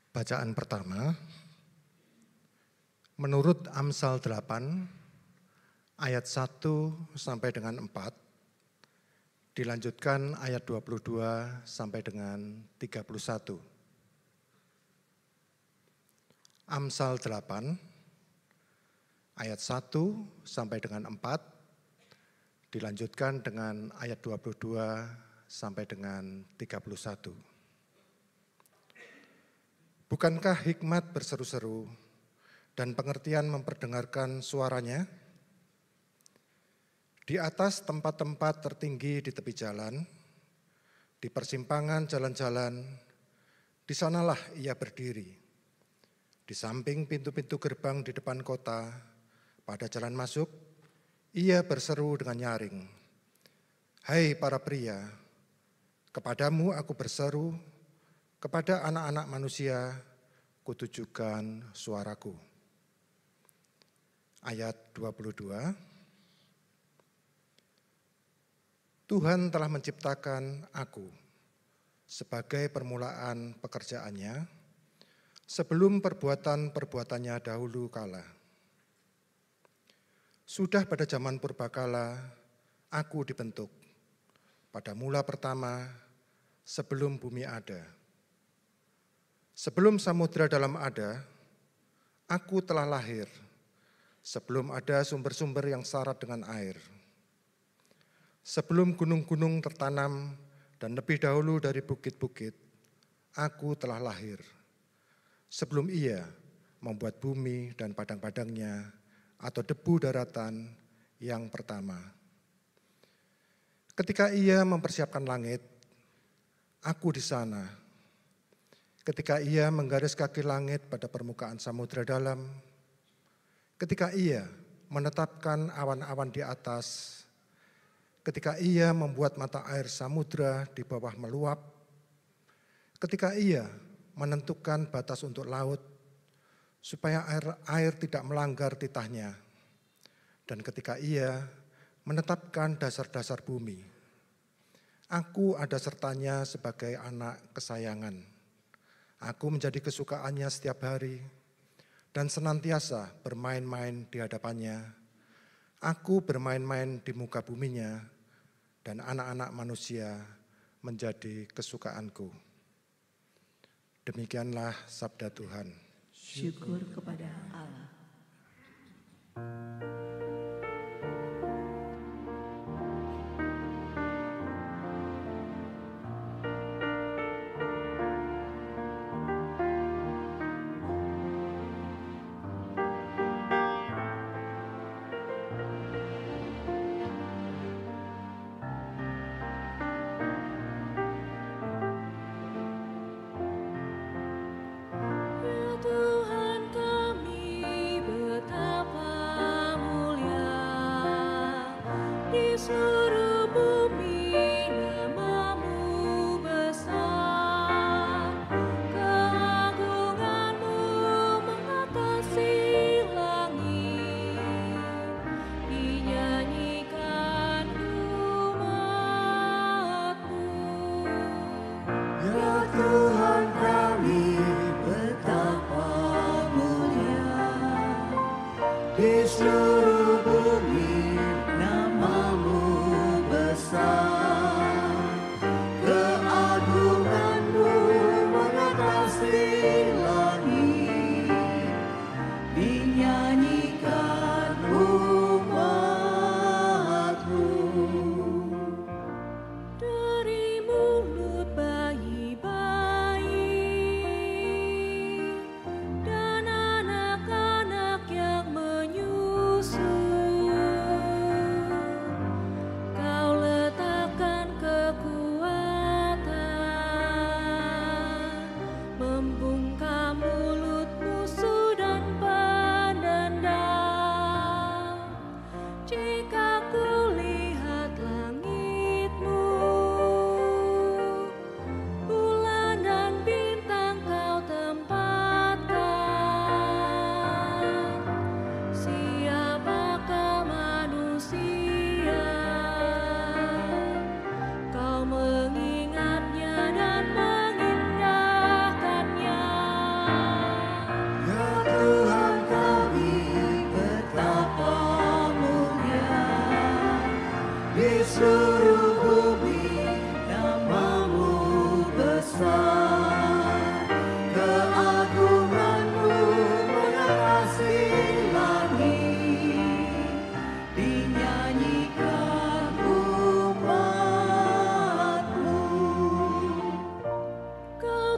Bacaan pertama, menurut Amsal 8, ayat 1 sampai dengan 4, dilanjutkan ayat 22 sampai dengan 31. Amsal 8, ayat 1 sampai dengan 4, dilanjutkan dengan ayat 22 sampai dengan 31. Bukankah hikmat berseru-seru dan pengertian memperdengarkan suaranya? Di atas tempat-tempat tertinggi di tepi jalan, di persimpangan jalan-jalan, di sanalah ia berdiri. Di samping pintu-pintu gerbang di depan kota, pada jalan masuk, ia berseru dengan nyaring. Hai para pria, kepadamu aku berseru, kepada anak-anak manusia, kutujukan suaraku. Ayat 22, Tuhan telah menciptakan aku sebagai permulaan pekerjaannya, sebelum perbuatan-perbuatannya dahulu kala. Sudah pada zaman purbakala, aku dibentuk, pada mula pertama, sebelum bumi ada. Sebelum samudra dalam ada, aku telah lahir, sebelum ada sumber-sumber yang syarat dengan air. Sebelum gunung-gunung tertanam dan lebih dahulu dari bukit-bukit, aku telah lahir. Sebelum ia membuat bumi dan padang-padangnya, atau debu daratan yang pertama. Ketika ia mempersiapkan langit, aku di sana. Ketika ia menggaris kaki langit pada permukaan samudra dalam, ketika ia menetapkan awan-awan di atas, ketika ia membuat mata air samudra di bawah meluap, ketika ia menentukan batas untuk laut, supaya air tidak melanggar titahnya, dan ketika ia menetapkan dasar-dasar bumi, aku ada sertanya sebagai anak kesayangan. Aku menjadi kesukaannya setiap hari, dan senantiasa bermain-main di hadapannya. Aku bermain-main di muka buminya, dan anak-anak manusia menjadi kesukaanku. Demikianlah sabda Tuhan. Syukur kepada Allah. Di seluruh bumi namamu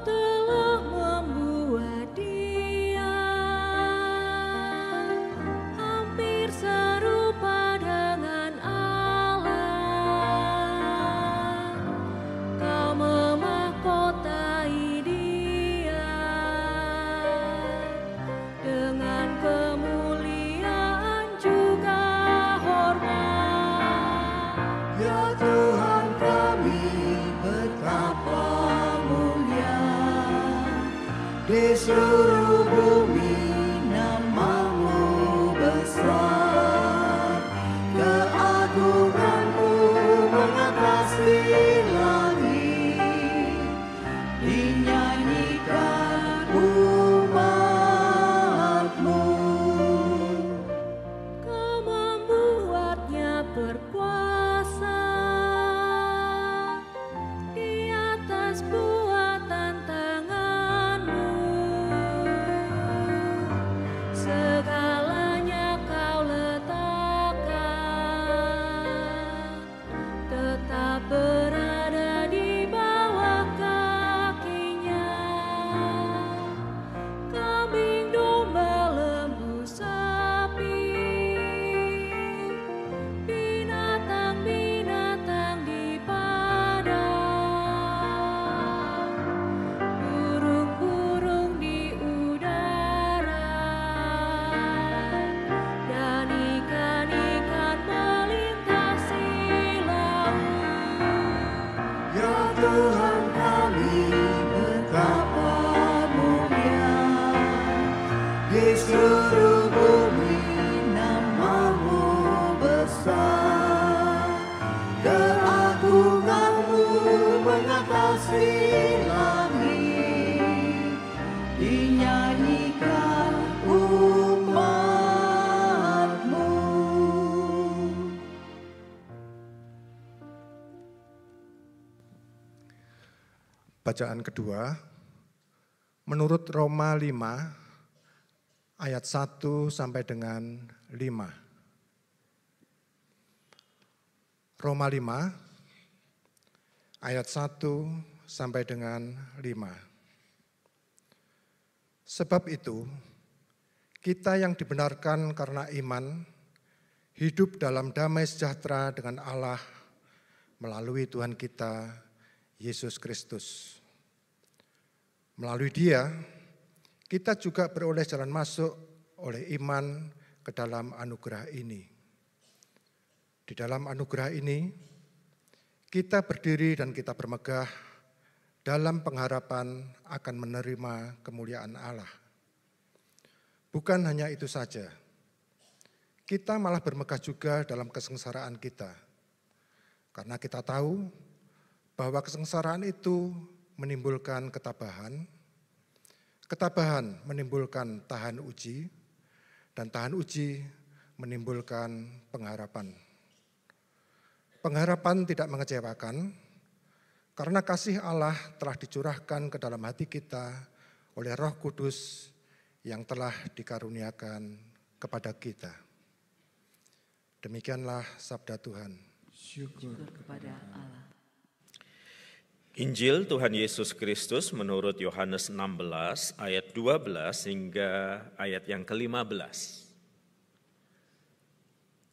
telah membuat dia hampir serupa dengan Allah. Kau memahkotai dia dengan kemuliaan juga hormat. Ya Tuhan kami, betapa mulia di seluruh bumi nama-Mu besar. Keagungan-Mu mengatasi langit, dinyanyikan umat-Mu. Kau membuatnya berkuasa di atas buatan tangan-Mu. Segalanya Kau letakkan tetap berada di bawah kakinya. Kambing, domba, lembu, sapi, binatang-binatang di padang, burung-burung di udara, dan ikan-ikan melintasi laut. Ya Tuhan kami, betapa mulia di seluruh bumi nama-Mu besar. Keagungan-Mu mengatasi langit, dinyanyikan umat-Mu. Bacaan kedua, menurut Roma 5 ayat 1 sampai dengan 5. Roma 5 ayat 1 sampai dengan 5. Sebab itu, kita yang dibenarkan karena iman, hidup dalam damai sejahtera dengan Allah melalui Tuhan kita, Yesus Kristus. Melalui Dia, kita juga beroleh jalan masuk oleh iman ke dalam anugerah ini. Di dalam anugerah ini, kita berdiri dan kita bermegah dalam pengharapan akan menerima kemuliaan Allah. Bukan hanya itu saja, kita malah bermegah juga dalam kesengsaraan kita. Karena kita tahu bahwa kesengsaraan itu menimbulkan ketabahan, ketabahan menimbulkan tahan uji, dan tahan uji menimbulkan pengharapan. Pengharapan tidak mengecewakan, karena kasih Allah telah dicurahkan ke dalam hati kita oleh Roh Kudus yang telah dikaruniakan kepada kita. Demikianlah sabda Tuhan. Syukur kepada Allah. Injil Tuhan Yesus Kristus menurut Yohanes 16 ayat 12 hingga ayat yang ke-15.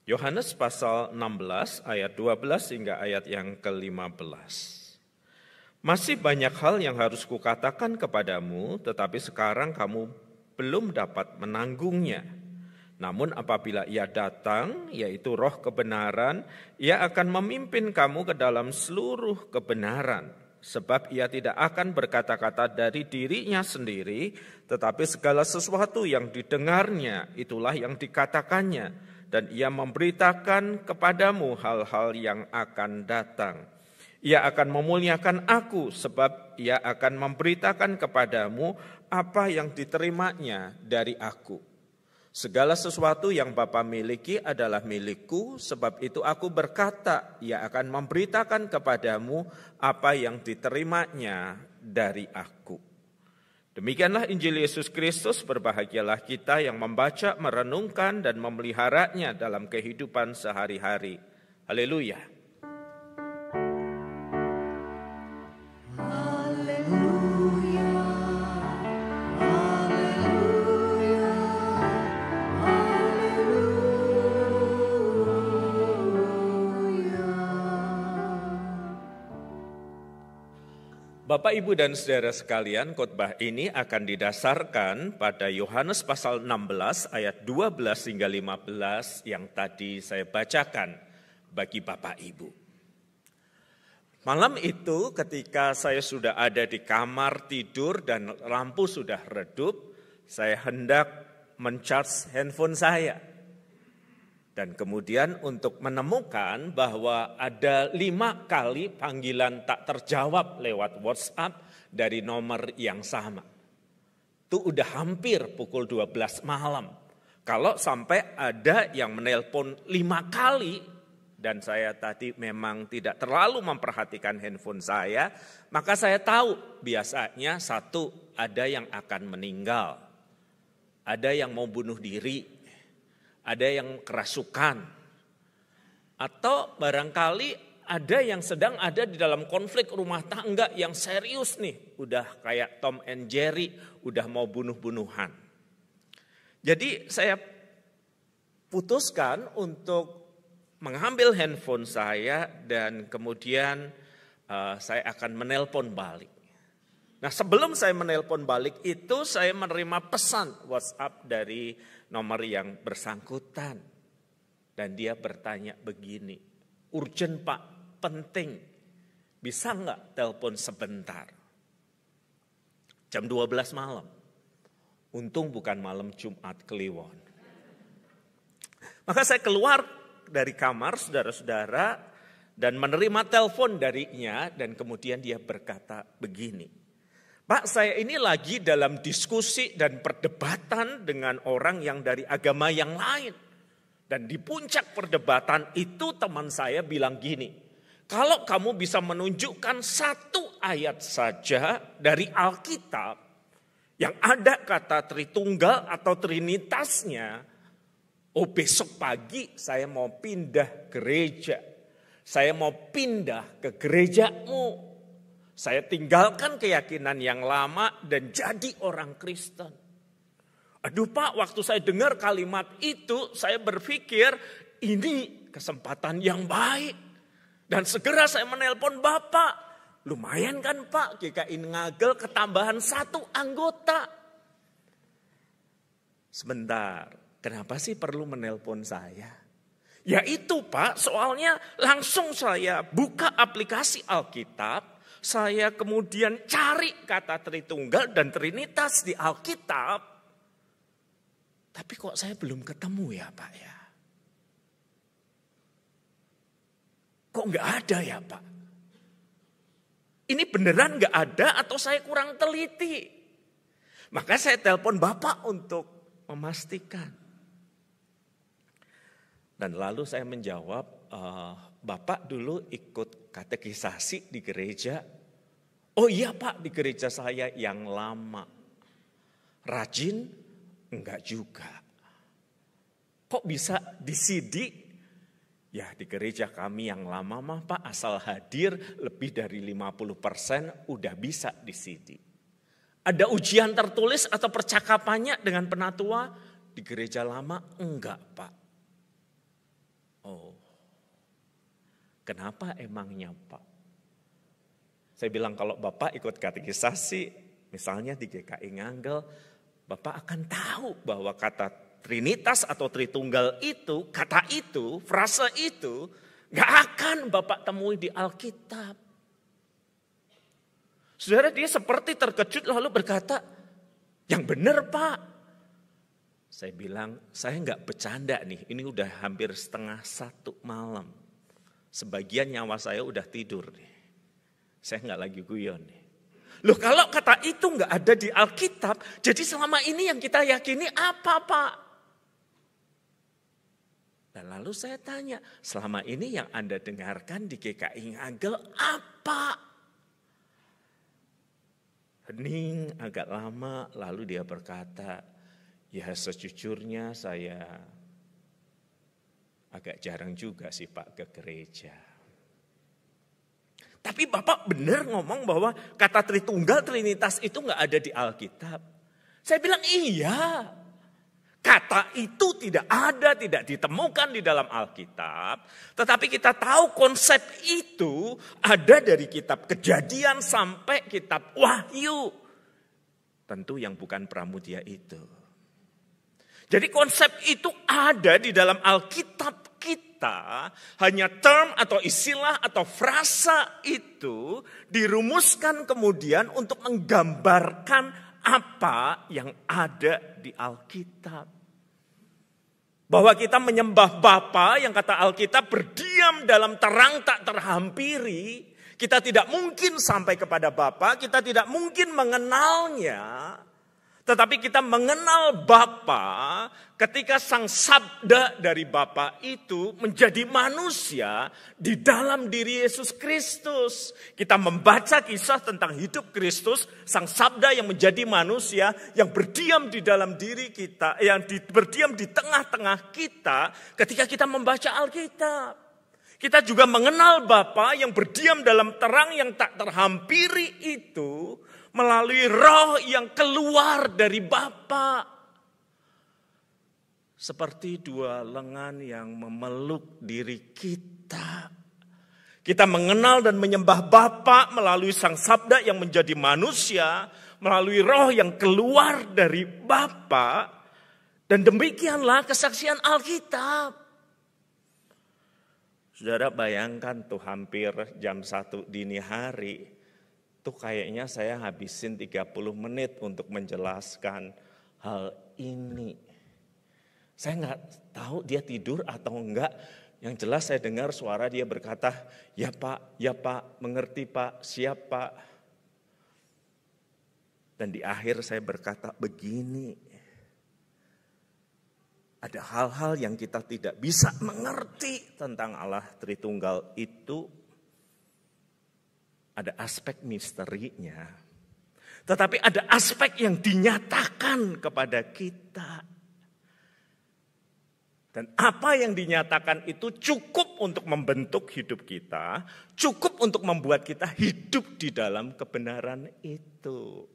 Yohanes pasal 16 ayat 12 hingga ayat yang ke-15. Masih banyak hal yang harus kukatakan kepadamu, tetapi sekarang kamu belum dapat menanggungnya. Namun apabila Ia datang, yaitu Roh kebenaran, Ia akan memimpin kamu ke dalam seluruh kebenaran. Sebab Ia tidak akan berkata-kata dari dirinya sendiri, tetapi segala sesuatu yang didengarnya, itulah yang dikatakannya. Dan Ia memberitakan kepadamu hal-hal yang akan datang. Ia akan memuliakan aku, sebab Ia akan memberitakan kepadamu apa yang diterimanya dari aku. Segala sesuatu yang Bapa miliki adalah milikku, sebab itu aku berkata, Ia akan memberitakan kepadamu apa yang diterimanya dari aku. Demikianlah Injil Yesus Kristus, berbahagialah kita yang membaca, merenungkan, dan memeliharanya dalam kehidupan sehari-hari. Haleluya. Haleluya. Bapak, Ibu, dan saudara sekalian, khotbah ini akan didasarkan pada Yohanes pasal 16 ayat 12 hingga 15 yang tadi saya bacakan bagi Bapak Ibu. Malam itu ketika saya sudah ada di kamar tidur dan lampu sudah redup, saya hendak mencharge handphone saya. Dan kemudian untuk menemukan bahwa ada 5 kali panggilan tak terjawab lewat WhatsApp dari nomor yang sama. Itu udah hampir pukul 12 malam. Kalau sampai ada yang menelpon 5 kali, dan saya tadi memang tidak terlalu memperhatikan handphone saya, maka saya tahu biasanya satu, ada yang akan meninggal. Ada yang mau bunuh diri. Ada yang kerasukan, atau barangkali ada yang sedang ada di dalam konflik rumah tangga yang serius nih, udah kayak Tom and Jerry, udah mau bunuh-bunuhan. Jadi saya putuskan untuk mengambil handphone saya dan kemudian saya akan menelpon balik. Nah, sebelum saya menelpon balik itu saya menerima pesan WhatsApp dari nomor yang bersangkutan. Dan dia bertanya begini, urgent Pak, penting, bisa nggak telepon sebentar? Jam 12 malam, untung bukan malam Jumat Kliwon. Maka saya keluar dari kamar saudara-saudara dan menerima telepon darinya dan kemudian dia berkata begini, Pak, saya ini lagi dalam diskusi dan perdebatan dengan orang yang dari agama yang lain. Dan di puncak perdebatan itu teman saya bilang gini, kalau kamu bisa menunjukkan 1 ayat saja dari Alkitab yang ada kata Tritunggal atau Trinitasnya, besok pagi saya mau pindah gereja. Saya mau pindah ke gerejamu. Saya tinggalkan keyakinan yang lama dan jadi orang Kristen. Aduh Pak, waktu saya dengar kalimat itu, saya berpikir ini kesempatan yang baik. Dan segera saya menelpon Bapak. Lumayan kan Pak, GKI Ngagel ketambahan 1 anggota. Sebentar, kenapa sih perlu menelpon saya? Ya itu Pak, soalnya langsung saya buka aplikasi Alkitab. Saya kemudian cari kata Tritunggal dan Trinitas di Alkitab. Tapi kok saya belum ketemu ya Pak ya? Kok nggak ada ya Pak? Ini beneran nggak ada atau saya kurang teliti? Maka saya telepon Bapak untuk memastikan. Dan lalu saya menjawab, Bapak dulu ikut katekisasi di gereja. Oh iya Pak, di gereja saya yang lama. Rajin? Enggak juga. Kok bisa disidik? Ya di gereja kami yang lama mah Pak, asal hadir lebih dari 50% udah bisa disidik. Ada ujian tertulis atau percakapannya dengan penatua? Di gereja lama enggak Pak. Oh. Kenapa emangnya Pak? Saya bilang kalau Bapak ikut katekisasi, misalnya di GKI Ngagel, Bapak akan tahu bahwa kata Trinitas atau Tritunggal itu, kata itu, frase itu, gak akan Bapak temui di Alkitab. Saudara, dia seperti terkejut lalu berkata, yang benar Pak. Saya bilang, saya gak bercanda nih, ini udah hampir 12:30 malam. Sebagian nyawa saya udah tidur nih. Saya nggak lagi guyon nih. Loh kalau kata itu nggak ada di Alkitab, jadi selama ini yang kita yakini apa Pak? Dan lalu saya tanya, selama ini yang Anda dengarkan di GKI Ngagel apa? Hening agak lama, lalu dia berkata, ya sejujurnya saya agak jarang juga sih Pak ke gereja. Tapi Bapak benar ngomong bahwa kata Tritunggal, Trinitas itu gak ada di Alkitab. Saya bilang iya. kata itu tidak ada, tidak ditemukan di dalam Alkitab. Tetapi kita tahu konsep itu ada dari kitab Kejadian sampai kitab Wahyu. Tentu yang bukan Pramudia itu. Jadi konsep itu ada di dalam Alkitab kita. Hanya term atau istilah atau frasa itu dirumuskan kemudian untuk menggambarkan apa yang ada di Alkitab. Bahwa kita menyembah Bapa yang kata Alkitab berdiam dalam terang tak terhampiri. Kita tidak mungkin sampai kepada Bapa, kita tidak mungkin mengenalnya. Tetapi kita mengenal Bapa ketika Sang Sabda dari Bapa itu menjadi manusia di dalam diri Yesus Kristus. Kita membaca kisah tentang hidup Kristus, Sang Sabda yang menjadi manusia, yang berdiam di dalam diri kita, yang berdiam di tengah-tengah kita ketika kita membaca Alkitab. Kita juga mengenal Bapa yang berdiam dalam terang yang tak terhampiri itu melalui roh yang keluar dari Bapa. Seperti dua lengan yang memeluk diri kita. Kita mengenal dan menyembah Bapa melalui Sang Sabda yang menjadi manusia, melalui roh yang keluar dari Bapa. Dan demikianlah kesaksian Alkitab. Saudara bayangkan tuh hampir jam 1 dini hari, tuh kayaknya saya habisin 30 menit untuk menjelaskan hal ini. Saya nggak tahu dia tidur atau enggak, yang jelas saya dengar suara dia berkata, ya Pak, mengerti Pak, siap Pak. Dan di akhir saya berkata begini, ada hal-hal yang kita tidak bisa mengerti tentang Allah Tritunggal itu. Ada aspek misterinya. Tetapi ada aspek yang dinyatakan kepada kita. Dan apa yang dinyatakan itu cukup untuk membentuk hidup kita. Cukup untuk membuat kita hidup di dalam kebenaran itu.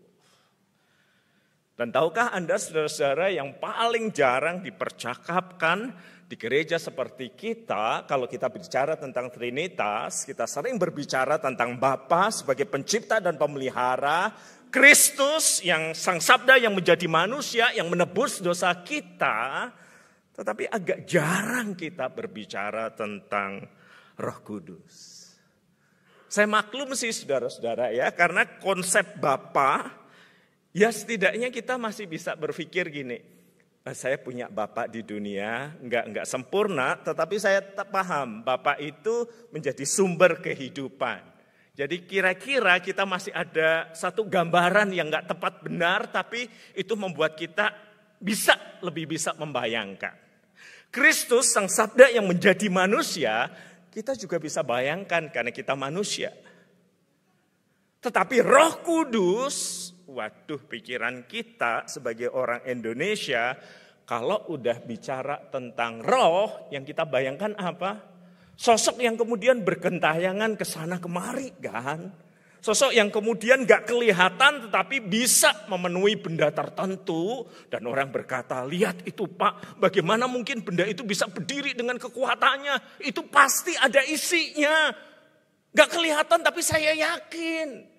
Dan tahukah Anda saudara-saudara yang paling jarang dipercakapkan di gereja seperti kita, kalau kita bicara tentang Trinitas, kita sering berbicara tentang Bapa sebagai pencipta dan pemelihara, Kristus yang Sang Sabda yang menjadi manusia, yang menebus dosa kita, tetapi agak jarang kita berbicara tentang Roh Kudus. Saya maklum sih saudara-saudara ya, karena konsep Bapa, ya setidaknya kita masih bisa berpikir gini, saya punya Bapak di dunia, enggak sempurna, tetapi saya paham Bapak itu menjadi sumber kehidupan. Jadi kira-kira kita masih ada satu gambaran yang enggak tepat benar, tapi itu membuat kita lebih bisa membayangkan. Kristus Sang Sabda yang menjadi manusia, kita juga bisa bayangkan karena kita manusia. Tetapi Roh Kudus, waduh, pikiran kita sebagai orang Indonesia, kalau udah bicara tentang roh, yang kita bayangkan apa? Sosok yang kemudian bergentayangan ke sana kemari kan? Sosok yang kemudian gak kelihatan tetapi bisa memenuhi benda tertentu. Dan orang berkata, lihat itu Pak, bagaimana mungkin benda itu bisa berdiri dengan kekuatannya? Itu pasti ada isinya. Gak kelihatan tapi saya yakin.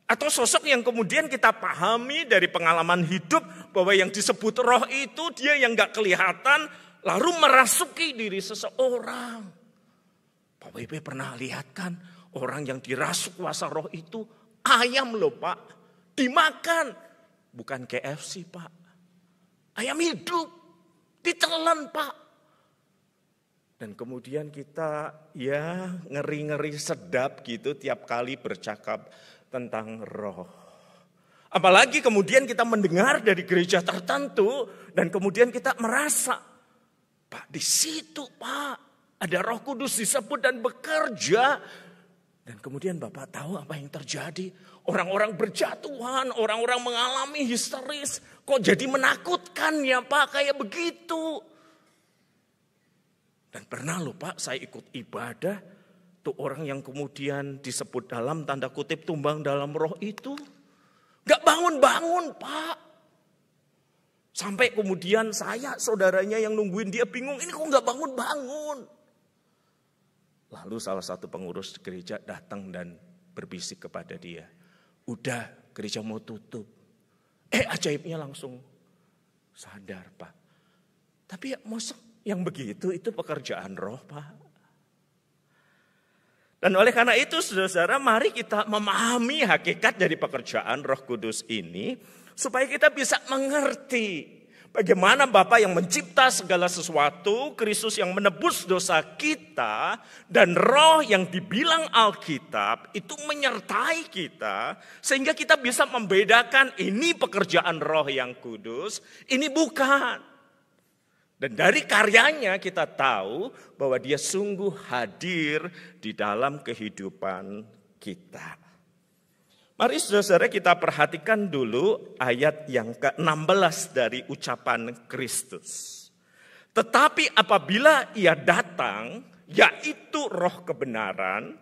Atau sosok yang kemudian kita pahami dari pengalaman hidup bahwa yang disebut roh itu dia yang gak kelihatan lalu merasuki diri seseorang. Pak WP pernah lihat kan orang yang dirasuk kuasa roh itu ayam loh Pak. Dimakan. Bukan KFC Pak. Ayam hidup. Ditelan Pak. Dan kemudian kita ya ngeri-ngeri sedap gitu tiap kali bercakap tentang roh. Apalagi kemudian kita mendengar dari gereja tertentu dan kemudian kita merasa, Pak di situ Pak ada Roh Kudus disebut dan bekerja. Dan kemudian Bapak tahu apa yang terjadi? Orang-orang berjatuhan, orang-orang mengalami histeris. Kok jadi menakutkan ya Pak kayak begitu? Dan pernah loh Pak saya ikut ibadah. Tuh orang yang kemudian disebut dalam tanda kutip tumbang dalam roh itu. Gak bangun-bangun Pak. Sampai kemudian saya, saudaranya yang nungguin dia bingung, ini kok nggak bangun-bangun. Lalu salah satu pengurus gereja datang dan berbisik kepada dia, udah gereja mau tutup. Ajaibnya langsung sadar, Pak. Tapi ya mosok yang begitu itu pekerjaan roh, Pak. Dan oleh karena itu saudara-saudara, mari kita memahami hakikat dari pekerjaan Roh Kudus ini supaya kita bisa mengerti bagaimana Bapa yang mencipta segala sesuatu, Kristus yang menebus dosa kita, dan Roh yang dibilang Alkitab itu menyertai kita sehingga kita bisa membedakan ini pekerjaan Roh yang kudus, ini bukan. Dan dari karyanya kita tahu bahwa dia sungguh hadir di dalam kehidupan kita. Mari saudara-saudara kita perhatikan dulu ayat yang ke-16 dari ucapan Kristus. Tetapi apabila ia datang, yaitu Roh kebenaran,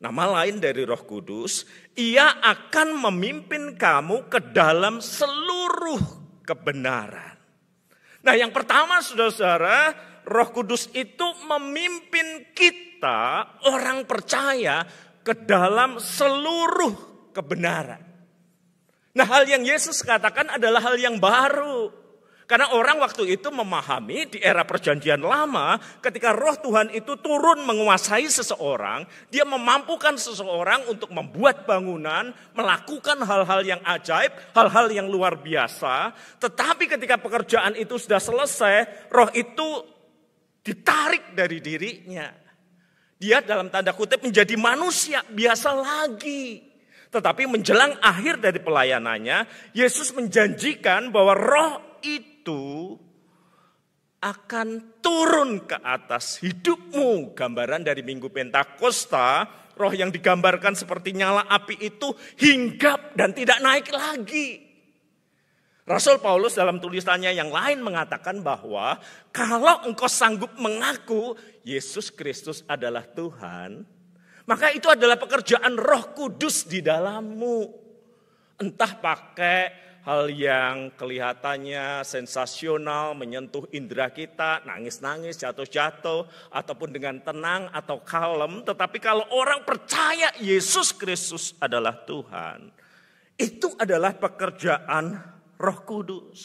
nama lain dari Roh Kudus, ia akan memimpin kamu ke dalam seluruh kebenaran. Nah, yang pertama saudara-saudara, Roh Kudus itu memimpin kita, orang percaya, ke dalam seluruh kebenaran. Nah, hal yang Yesus katakan adalah hal yang baru. Karena orang waktu itu memahami di era perjanjian lama, ketika Roh Tuhan itu turun menguasai seseorang, dia memampukan seseorang untuk membuat bangunan, melakukan hal-hal yang ajaib, hal-hal yang luar biasa. Tetapi ketika pekerjaan itu sudah selesai, Roh itu ditarik dari dirinya. Dia dalam tanda kutip menjadi manusia biasa lagi. Tetapi menjelang akhir dari pelayanannya, Yesus menjanjikan bahwa Roh itu akan turun ke atas hidupmu. Gambaran dari Minggu Pentakosta, Roh yang digambarkan seperti nyala api itu hinggap dan tidak naik lagi. Rasul Paulus dalam tulisannya yang lain mengatakan bahwa kalau engkau sanggup mengaku Yesus Kristus adalah Tuhan, maka itu adalah pekerjaan Roh Kudus di dalammu. Entah pakai hal yang kelihatannya sensasional, menyentuh indera kita, nangis-nangis, jatuh-jatuh, ataupun dengan tenang atau kalem. Tetapi kalau orang percaya Yesus Kristus adalah Tuhan, itu adalah pekerjaan Roh Kudus.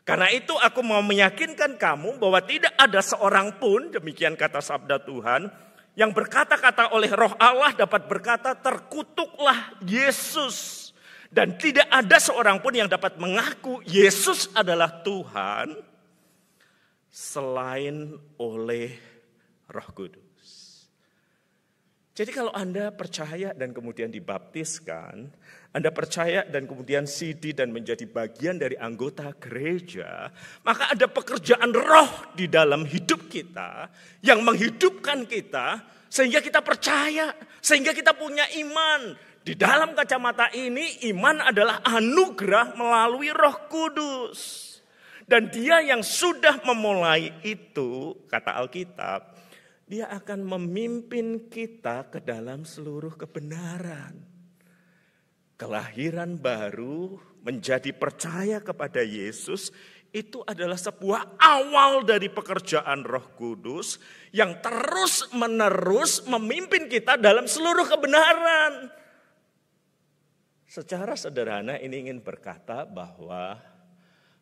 Karena itu aku mau meyakinkan kamu bahwa tidak ada seorang pun, demikian kata sabda Tuhan, yang berkata-kata oleh Roh Allah dapat berkata, terkutuklah Yesus. Dan tidak ada seorang pun yang dapat mengaku Yesus adalah Tuhan selain oleh Roh Kudus. Jadi kalau Anda percaya dan kemudian dibaptiskan, Anda percaya dan kemudian sidi dan menjadi bagian dari anggota gereja, maka ada pekerjaan Roh di dalam hidup kita yang menghidupkan kita sehingga kita percaya, sehingga kita punya iman. Di dalam kacamata ini iman adalah anugerah melalui Roh Kudus. Dan dia yang sudah memulai itu, kata Alkitab, dia akan memimpin kita ke dalam seluruh kebenaran. Kelahiran baru, menjadi percaya kepada Yesus, itu adalah sebuah awal dari pekerjaan Roh Kudus yang terus-menerus memimpin kita dalam seluruh kebenaran. Secara sederhana ini ingin berkata bahwa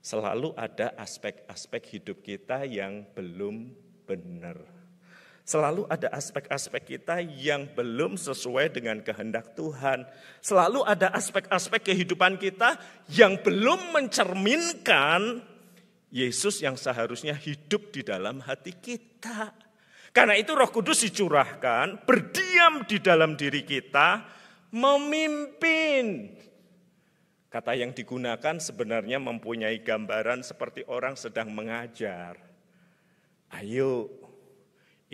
selalu ada aspek-aspek hidup kita yang belum benar. Selalu ada aspek-aspek kita yang belum sesuai dengan kehendak Tuhan. Selalu ada aspek-aspek kehidupan kita yang belum mencerminkan Yesus yang seharusnya hidup di dalam hati kita. Karena itu Roh Kudus dicurahkan, berdiam di dalam diri kita, memimpin. Kata yang digunakan sebenarnya mempunyai gambaran seperti orang sedang mengajar. Ayo,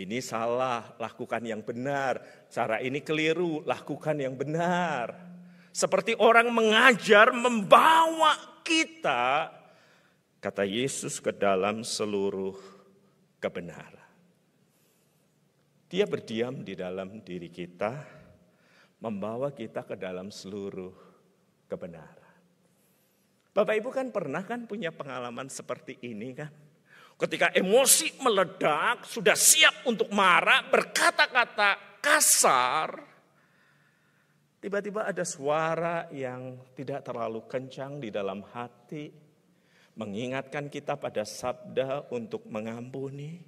ini salah, lakukan yang benar. Cara ini keliru, lakukan yang benar. Seperti orang mengajar, membawa kita, kata Yesus, ke dalam seluruh kebenaran. Dia berdiam di dalam diri kita, membawa kita ke dalam seluruh kebenaran. Bapak Ibu kan pernah kan punya pengalaman seperti ini kan? Ketika emosi meledak, sudah siap untuk marah, berkata-kata kasar, tiba-tiba ada suara yang tidak terlalu kencang di dalam hati, mengingatkan kita pada sabda untuk mengampuni.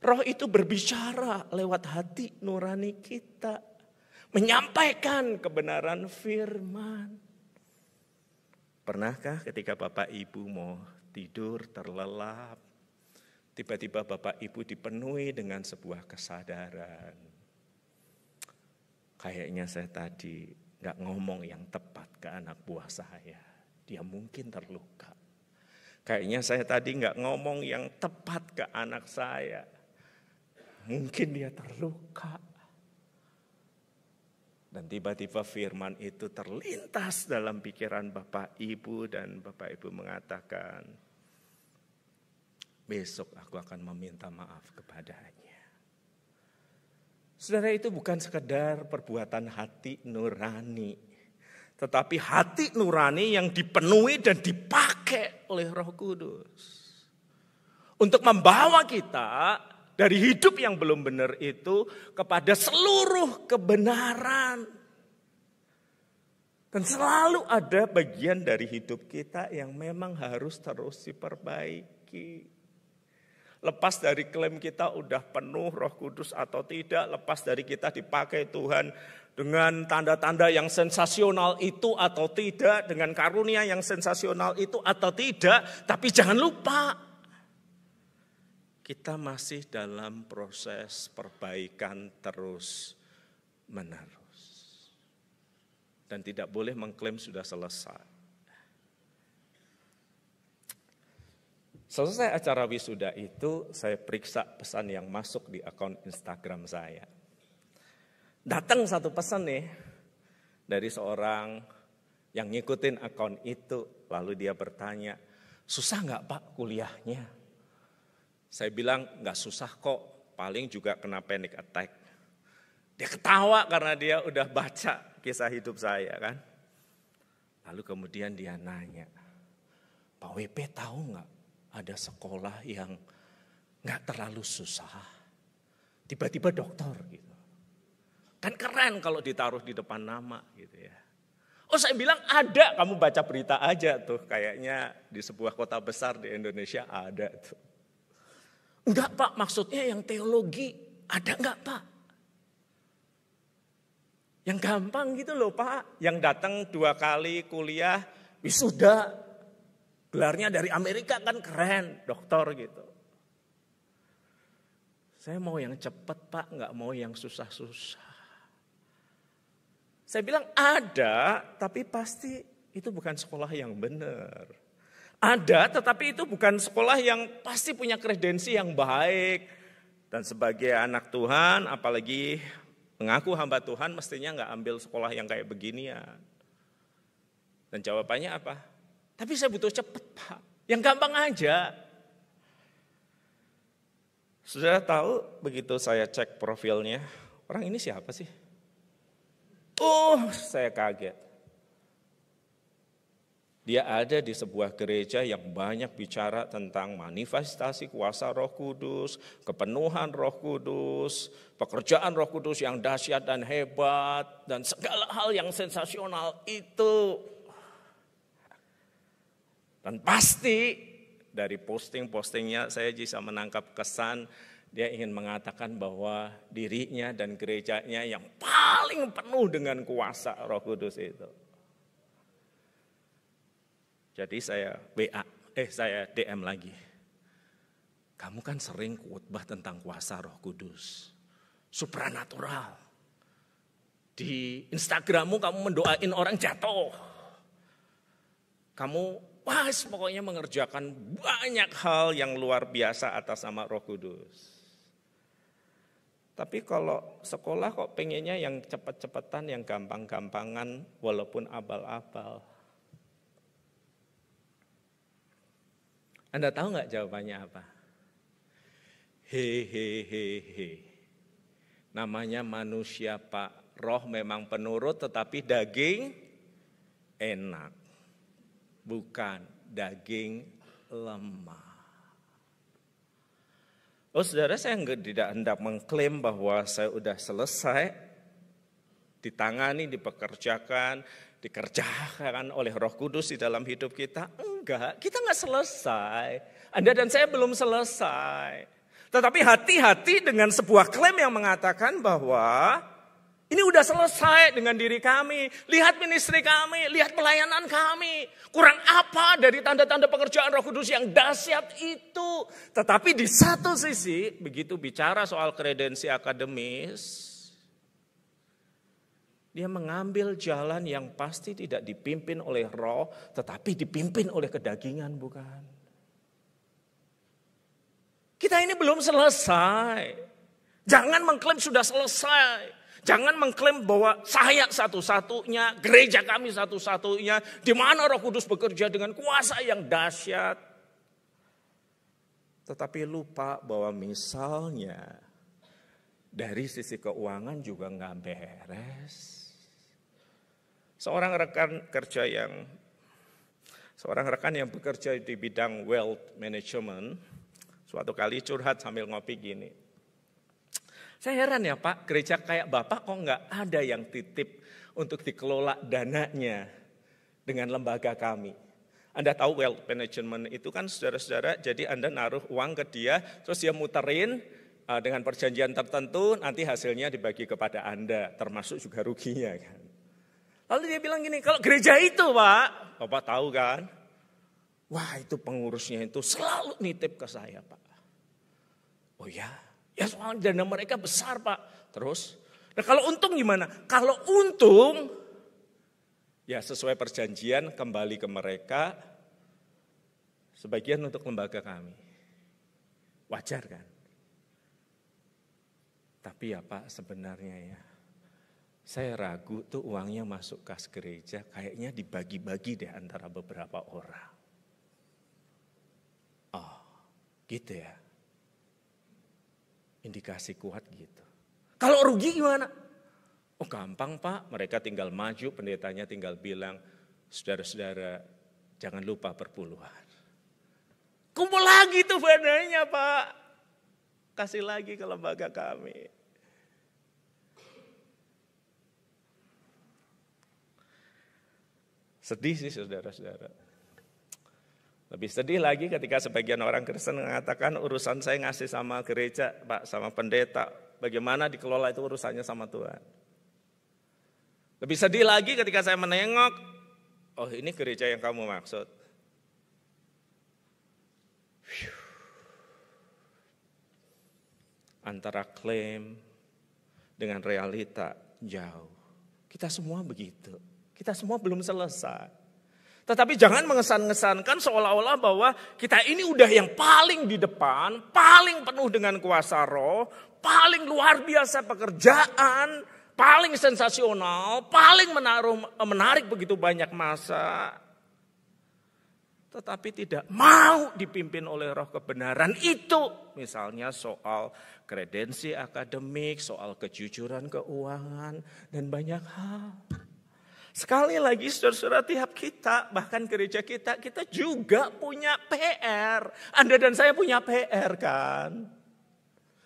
Roh itu berbicara lewat hati nurani kita, menyampaikan kebenaran firman. Pernahkah ketika Bapak Ibu mau tidur terlelap, tiba-tiba Bapak Ibu dipenuhi dengan sebuah kesadaran. Kayaknya saya tadi gak ngomong yang tepat ke anak buah saya. Dia mungkin terluka. Kayaknya saya tadi gak ngomong yang tepat ke anak saya. Mungkin dia terluka. Dan tiba-tiba firman itu terlintas dalam pikiran Bapak Ibu dan Bapak Ibu mengatakan, besok aku akan meminta maaf kepadanya. Saudara, itu bukan sekedar perbuatan hati nurani, tetapi hati nurani yang dipenuhi dan dipakai oleh Roh Kudus. Untuk membawa kita dari hidup yang belum benar itu kepada seluruh kebenaran. Dan selalu ada bagian dari hidup kita yang memang harus terus diperbaiki. Lepas dari klaim kita udah penuh Roh Kudus atau tidak, lepas dari kita dipakai Tuhan dengan tanda-tanda yang sensasional itu atau tidak, dengan karunia yang sensasional itu atau tidak, tapi jangan lupa, kita masih dalam proses perbaikan terus menerus. Dan tidak boleh mengklaim sudah selesai. Selesai acara wisuda itu, saya periksa pesan yang masuk di akun Instagram saya. Datang satu pesan nih, dari seorang yang ngikutin akun itu. Lalu dia bertanya, susah gak Pak kuliahnya? Saya bilang gak susah kok, paling juga kena panic attack. Dia ketawa karena dia udah baca kisah hidup saya kan. Lalu kemudian dia nanya, Pak WP tahu gak ada sekolah yang gak terlalu susah? Tiba-tiba dokter gitu. Kan keren kalau ditaruh di depan nama gitu ya. Oh saya bilang ada, kamu baca berita aja tuh. Kayaknya di sebuah kota besar di Indonesia ada tuh. Enggak Pak, maksudnya yang teologi ada enggak Pak? Yang gampang gitu loh Pak, yang datang 2 kali kuliah wisuda, gelarnya dari Amerika kan keren, doktor gitu. Saya mau yang cepat Pak, enggak mau yang susah-susah. Saya bilang ada, tapi pasti itu bukan sekolah yang benar. Ada, tetapi itu bukan sekolah yang pasti punya kredensi yang baik. Dan sebagai anak Tuhan, apalagi mengaku hamba Tuhan, mestinya nggak ambil sekolah yang kayak beginian. Dan jawabannya apa? Tapi saya butuh cepet Pak, yang gampang aja. Sudah tahu begitu saya cek profilnya, orang ini siapa sih? Oh, saya kaget. Dia ada di sebuah gereja yang banyak bicara tentang manifestasi kuasa Roh Kudus, kepenuhan Roh Kudus, pekerjaan Roh Kudus yang dahsyat dan hebat, dan segala hal yang sensasional itu. Dan pasti dari posting-postingnya saya bisa menangkap kesan dia ingin mengatakan bahwa dirinya dan gerejanya yang paling penuh dengan kuasa Roh Kudus itu. Jadi saya saya DM lagi. Kamu kan sering khotbah tentang kuasa Roh Kudus. Supranatural. Di Instagrammu kamu mendoain orang jatuh. Kamu pokoknya mengerjakan banyak hal yang luar biasa atas nama Roh Kudus. Tapi kalau sekolah kok pengennya yang cepat-cepatan, yang gampang-gampangan walaupun abal-abal. Anda tahu nggak jawabannya apa? Hehehe. Namanya manusia Pak. Roh memang penurut tetapi daging enak. bukan daging lemah. Oh saudara, saya tidak hendak mengklaim bahwa saya sudah selesai ditangani, dikerjakan oleh Roh Kudus di dalam hidup kita. Enggak, kita enggak selesai. Anda dan saya belum selesai. Tetapi hati-hati dengan sebuah klaim yang mengatakan bahwa ini udah selesai dengan diri kami. Lihat ministry kami, lihat pelayanan kami. Kurang apa dari tanda-tanda pekerjaan Roh Kudus yang dahsyat itu. Tetapi di satu sisi, begitu bicara soal kredensi akademis, dia mengambil jalan yang pasti tidak dipimpin oleh roh, tetapi dipimpin oleh kedagingan, bukan? Kita ini belum selesai. Jangan mengklaim sudah selesai. Jangan mengklaim bahwa saya satu-satunya, gereja kami satu-satunya, di mana Roh Kudus bekerja dengan kuasa yang dahsyat. Tetapi lupa bahwa misalnya dari sisi keuangan juga nggak beres. Seorang rekan yang bekerja di bidang wealth management, suatu kali curhat sambil ngopi gini. Saya heran ya Pak, gereja kayak Bapak kok nggak ada yang titip untuk dikelola dananya dengan lembaga kami. Anda tahu wealth management itu kan saudara-saudara, jadi Anda naruh uang ke dia, terus dia muterin dengan perjanjian tertentu, nanti hasilnya dibagi kepada Anda, termasuk juga ruginya kan. Lalu dia bilang gini, kalau gereja itu Pak, Bapak tahu kan, wah itu pengurusnya itu selalu nitip ke saya Pak. Oh ya? Ya soal dana mereka besar Pak. Terus, nah kalau untung gimana? Kalau untung, ya sesuai perjanjian kembali ke mereka, sebagian untuk lembaga kami. Wajar kan? Tapi ya Pak sebenarnya ya, saya ragu tuh uangnya masuk kas gereja, kayaknya dibagi-bagi deh antara beberapa orang. Oh gitu ya. Indikasi kuat gitu. Kalau rugi gimana? Oh gampang Pak, mereka tinggal maju, pendetanya tinggal bilang, saudara-saudara jangan lupa perpuluhan. Kumpul lagi tuh dananya Pak, kasih lagi ke lembaga kami. Sedih sih saudara-saudara. Lebih sedih lagi ketika sebagian orang Kristen mengatakan urusan saya ngasih sama gereja, Pak, sama pendeta. Bagaimana dikelola itu urusannya sama Tuhan. Lebih sedih lagi ketika saya menengok, oh ini gereja yang kamu maksud. Antara klaim dengan realita jauh. Kita semua begitu. Kita semua belum selesai. Tetapi jangan mengesan-ngesankan seolah-olah bahwa kita ini udah yang paling di depan, paling penuh dengan kuasa roh, paling luar biasa pekerjaan, paling sensasional, paling menarik begitu banyak masa. Tetapi tidak mau dipimpin oleh roh kebenaran itu. Misalnya soal kredensi akademik, soal kejujuran keuangan, dan banyak hal. Sekali lagi saudara-saudara, tiap kita, bahkan gereja kita juga punya PR. Anda dan saya punya PR kan.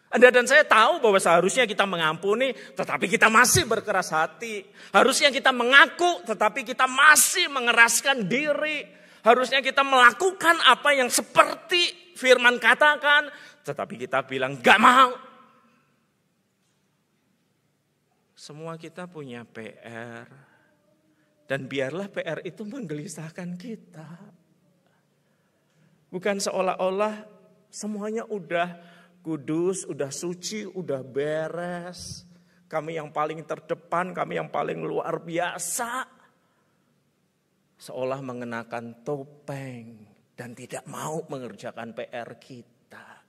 Anda dan saya tahu bahwa seharusnya kita mengampuni, tetapi kita masih berkeras hati. Harusnya kita mengaku, tetapi kita masih mengeraskan diri. Harusnya kita melakukan apa yang seperti firman katakan, tetapi kita bilang gak mau. Semua kita punya PR. Dan biarlah PR itu menggelisahkan kita. Bukan seolah-olah semuanya udah kudus, udah suci, udah beres. Kami yang paling terdepan, kami yang paling luar biasa. Seolah mengenakan topeng dan tidak mau mengerjakan PR kita.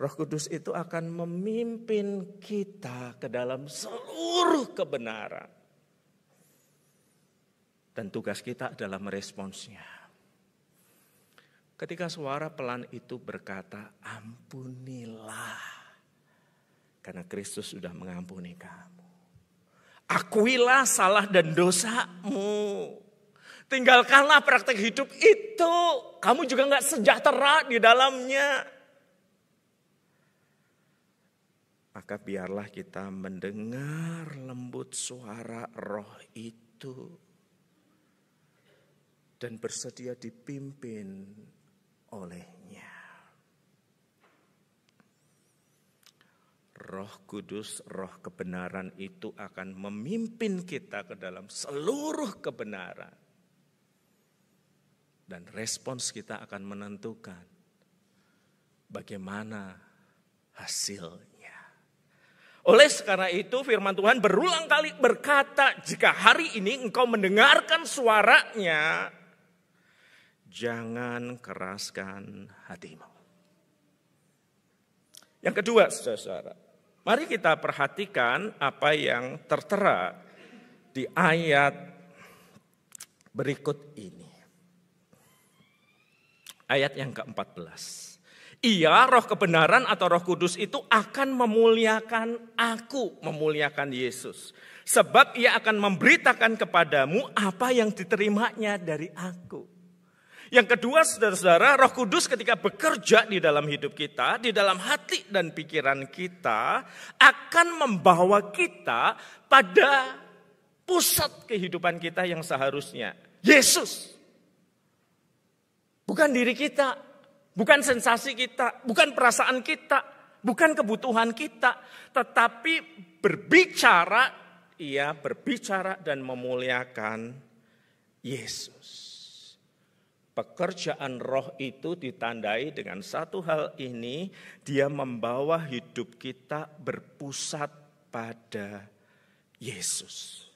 Roh Kudus itu akan memimpin kita ke dalam seluruh kebenaran. Dan tugas kita adalah meresponsnya. Ketika suara pelan itu berkata, ampunilah. Karena Kristus sudah mengampuni kamu. Akuilah salah dan dosamu. Tinggalkanlah praktek hidup itu. Kamu juga gak sejahtera di dalamnya. Maka biarlah kita mendengar lembut suara Roh itu. Dan bersedia dipimpin olehnya. Roh Kudus, Roh kebenaran itu akan memimpin kita ke dalam seluruh kebenaran. Dan respons kita akan menentukan bagaimana hasilnya. Oleh karena itu firman Tuhan berulang kali berkata, jika hari ini engkau mendengarkan suaranya, jangan keraskan hatimu. Yang kedua, saudara-saudara, mari kita perhatikan apa yang tertera di ayat berikut ini. Ayat yang ke-14. Ia, Roh kebenaran atau Roh Kudus itu akan memuliakan aku, memuliakan Yesus. Sebab ia akan memberitakan kepadamu apa yang diterimanya dari aku. Yang kedua, saudara-saudara, Roh Kudus ketika bekerja di dalam hidup kita, di dalam hati dan pikiran kita, akan membawa kita pada pusat kehidupan kita yang seharusnya. Yesus. Bukan diri kita, bukan sensasi kita, bukan perasaan kita, bukan kebutuhan kita. Tetapi berbicara, ia berbicara dan memuliakan Yesus. Pekerjaan Roh itu ditandai dengan satu hal ini, dia membawa hidup kita berpusat pada Yesus.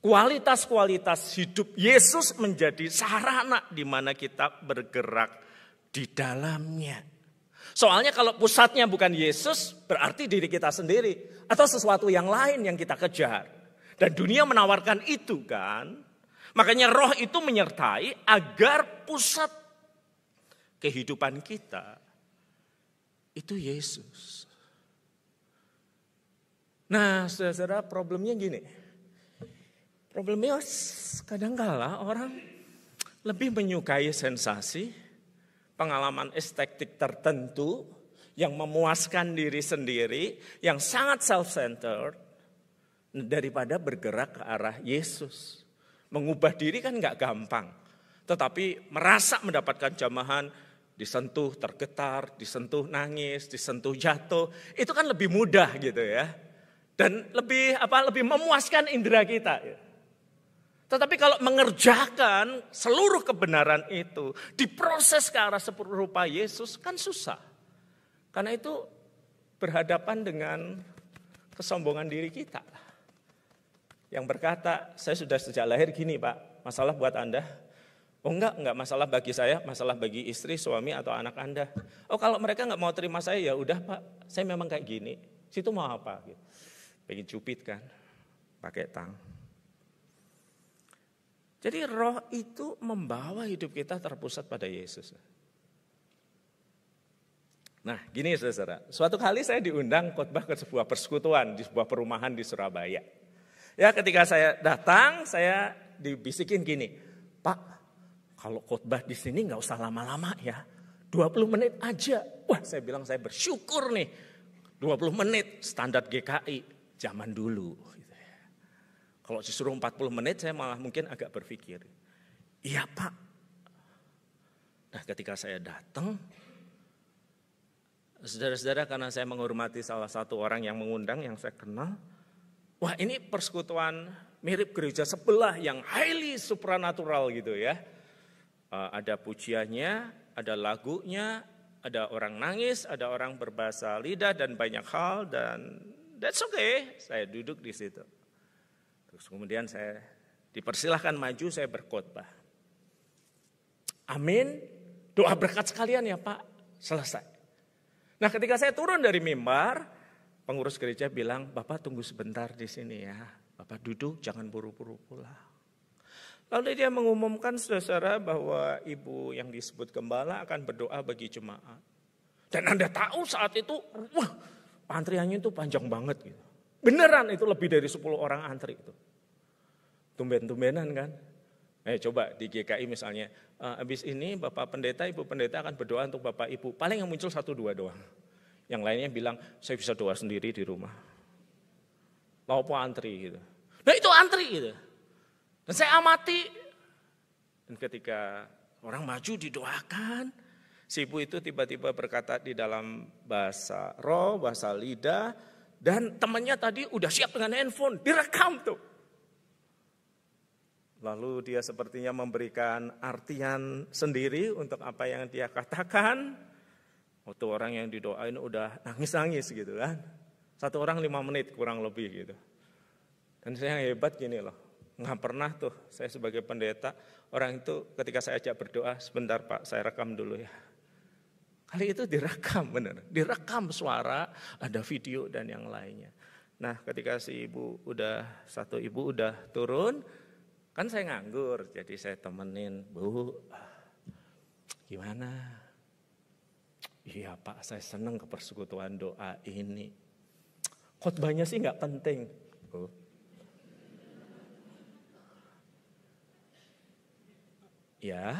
Kualitas-kualitas hidup Yesus menjadi sarana di mana kita bergerak di dalamnya. Soalnya kalau pusatnya bukan Yesus, berarti diri kita sendiri atau sesuatu yang lain yang kita kejar. Dan dunia menawarkan itu kan. Makanya Roh itu menyertai agar pusat kehidupan kita itu Yesus. Nah, saudara, problemnya gini. Problemnya kadang-kala orang lebih menyukai sensasi, pengalaman estetik tertentu yang memuaskan diri sendiri, yang sangat self-centered, daripada bergerak ke arah Yesus. Mengubah diri kan gak gampang, tetapi merasa mendapatkan jamahan, disentuh tergetar, disentuh nangis, disentuh jatuh, itu kan lebih mudah gitu ya. Dan lebih memuaskan indera kita ya. Tetapi kalau mengerjakan seluruh kebenaran itu, diproses ke arah serupa Yesus kan susah. Karena itu berhadapan dengan kesombongan diri kita. Yang berkata, saya sudah sejak lahir gini Pak, masalah buat Anda. Oh enggak masalah bagi saya, masalah bagi istri, suami atau anak Anda. Oh kalau mereka enggak mau terima saya, ya udah Pak, saya memang kayak gini. Situ mau apa? Gitu. Pengen cupit kan, pakai tang. Jadi Roh itu membawa hidup kita terpusat pada Yesus. Nah gini saudara, suatu kali saya diundang khotbah ke sebuah persekutuan di sebuah perumahan di Surabaya. Ya ketika saya datang, saya dibisikin gini, Pak kalau khotbah di sini nggak usah lama-lama ya, 20 menit aja. Wah saya bilang saya bersyukur nih, 20 menit standar GKI zaman dulu. Kalau disuruh 40 menit saya malah mungkin agak berpikir, iya Pak. Nah ketika saya datang, saudara-saudara karena saya menghormati salah satu orang yang mengundang yang saya kenal, wah ini persekutuan mirip gereja sebelah yang highly supranatural gitu ya. Ada pujiannya, ada lagunya, ada orang nangis, ada orang berbahasa lidah dan banyak hal dan that's okay. Saya duduk di situ. Terus kemudian saya dipersilahkan maju, saya berkhotbah. Amin, doa berkat sekalian ya Pak, selesai. Nah ketika saya turun dari mimbar, pengurus gereja bilang, Bapak tunggu sebentar di sini ya. Bapak duduk, jangan buru-buru pulang. Lalu dia mengumumkan saudara bahwa ibu yang disebut gembala akan berdoa bagi jemaat. Dan Anda tahu saat itu, wah antriannya itu panjang banget gitu. Beneran itu lebih dari 10 orang antri itu. Tumben-tumbenan kan. Coba di GKI misalnya, habis ini Bapak Pendeta, Ibu Pendeta akan berdoa untuk Bapak Ibu. Paling yang muncul 1-2 doang. Yang lainnya bilang, saya bisa doa sendiri di rumah. Lalu antri gitu. Nah itu antri gitu. Dan saya amati. Dan ketika orang maju didoakan, si ibu itu tiba-tiba berkata di dalam bahasa roh, bahasa lidah, dan temannya tadi udah siap dengan handphone, direkam tuh. Lalu dia sepertinya memberikan artian sendiri untuk apa yang dia katakan. Waktu orang yang didoain udah nangis-nangis gitu kan. 1 orang 5 menit kurang lebih gitu. Dan saya yang hebat gini loh, nggak pernah tuh saya sebagai pendeta, orang itu ketika saya ajak berdoa, sebentar Pak saya rekam dulu ya. Kali itu direkam bener, direkam suara, ada video dan yang lainnya. Nah ketika si satu ibu udah turun, kan saya nganggur, jadi saya temenin, Bu, gimana? Iya Pak, saya senang ke persekutuan doa ini. Khotbahnya sih nggak penting. Ya,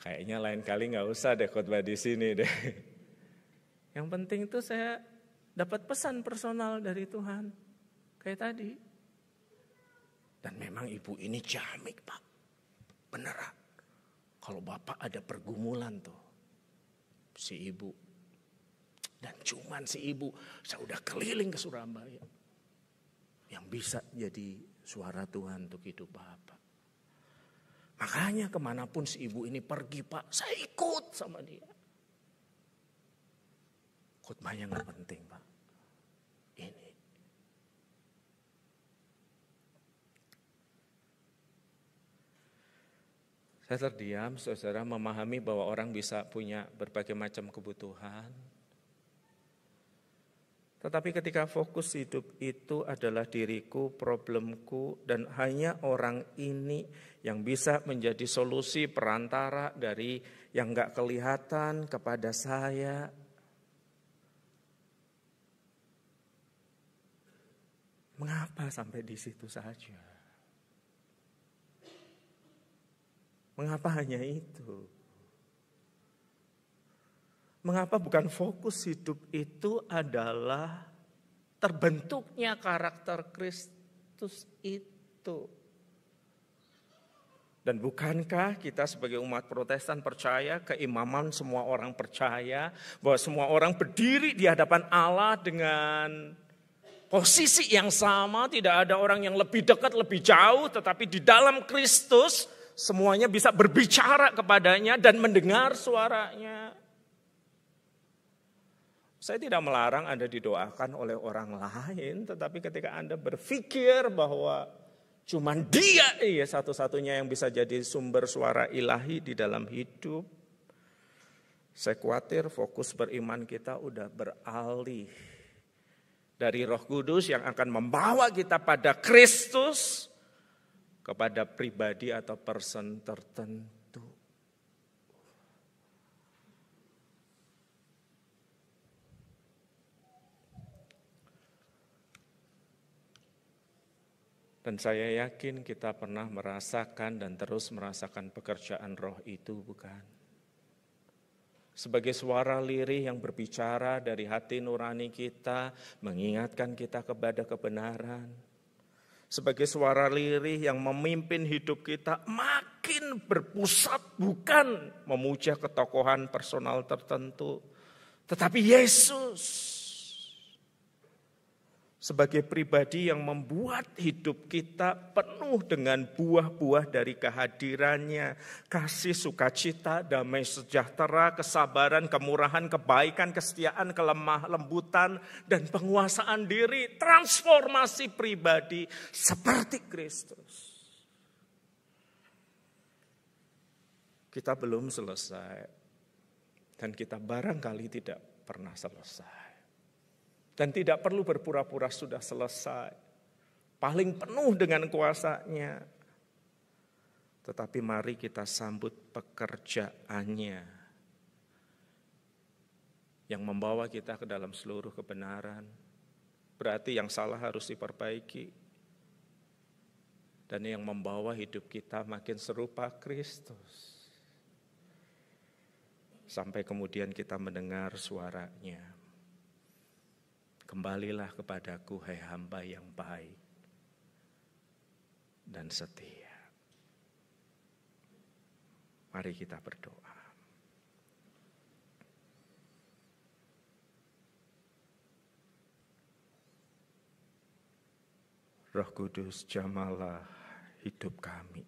kayaknya lain kali nggak usah deh khotbah di sini deh. Yang penting tuh saya dapat pesan personal dari Tuhan, kayak tadi. Dan memang ibu ini jamik Pak, beneran. Kalau Bapak ada pergumulan tuh, si ibu. Dan cuman si ibu, saya udah keliling ke Surabaya. Yang bisa jadi suara Tuhan untuk hidup Bapak. Makanya kemanapun si ibu ini pergi Pak, saya ikut sama dia. Khotbahnya gak penting Pak. Ini. Saya terdiam, saudara memahami bahwa orang bisa punya berbagai macam kebutuhan. Tetapi ketika fokus hidup itu adalah diriku, problemku, dan hanya orang ini yang bisa menjadi solusi perantara dari yang gak kelihatan kepada saya. Mengapa sampai di situ saja? Mengapa hanya itu? Mengapa bukan fokus hidup itu adalah terbentuknya karakter Kristus itu? Dan bukankah kita sebagai umat Protestan percaya, keimaman semua orang percaya, bahwa semua orang berdiri di hadapan Allah dengan posisi yang sama, tidak ada orang yang lebih dekat, lebih jauh, tetapi di dalam Kristus semuanya bisa berbicara kepadanya dan mendengar suaranya. Saya tidak melarang Anda didoakan oleh orang lain, tetapi ketika Anda berpikir bahwa cuman dia satu-satunya yang bisa jadi sumber suara ilahi di dalam hidup, saya khawatir fokus beriman kita udah beralih dari Roh Kudus yang akan membawa kita pada Kristus kepada pribadi atau person tertentu. Dan saya yakin kita pernah merasakan dan terus merasakan pekerjaan roh itu, bukan? Sebagai suara lirih yang berbicara dari hati nurani kita, mengingatkan kita kepada kebenaran. Sebagai suara lirih yang memimpin hidup kita makin berpusat bukan memuja ketokohan personal tertentu, tetapi Yesus. Sebagai pribadi yang membuat hidup kita penuh dengan buah-buah dari kehadirannya. Kasih, sukacita, damai sejahtera, kesabaran, kemurahan, kebaikan, kesetiaan, kelemah lembutan, dan penguasaan diri. Transformasi pribadi seperti Kristus. Kita belum selesai. Dan kita barangkali tidak pernah selesai. Dan tidak perlu berpura-pura sudah selesai. Paling penuh dengan kuasanya. Tetapi mari kita sambut pekerjaannya. Yang membawa kita ke dalam seluruh kebenaran. berarti yang salah harus diperbaiki. Dan yang membawa hidup kita makin serupa Kristus. Sampai kemudian kita mendengar suaranya. Kembalilah kepadaku, hai hamba yang baik dan setia. Mari kita berdoa. Roh Kudus, jamalah hidup kami.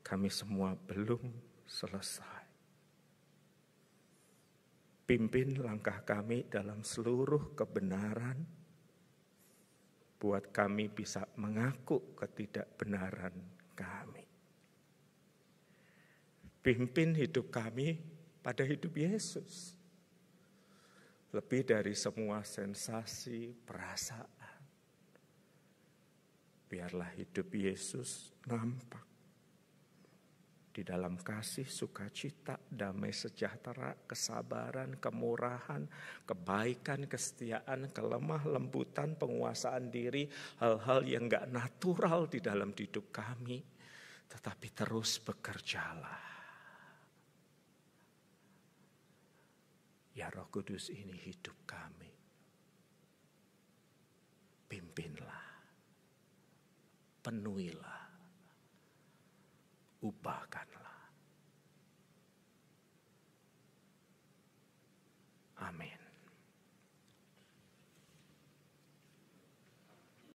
Kami semua belum selesai. Pimpin langkah kami dalam seluruh kebenaran, buat kami bisa mengaku ketidakbenaran kami. Pimpin hidup kami pada hidup Yesus. Lebih dari semua sensasi, perasaan. Biarlah hidup Yesus nampak di dalam kasih, sukacita, damai sejahtera, kesabaran, kemurahan, kebaikan, kesetiaan, kelemah lembutan, penguasaan diri, hal-hal yang gak natural di dalam hidup kami, tetapi terus bekerjalah. Ya Roh Kudus, ini hidup kami. Pimpinlah, penuhilah, ubahkanlah.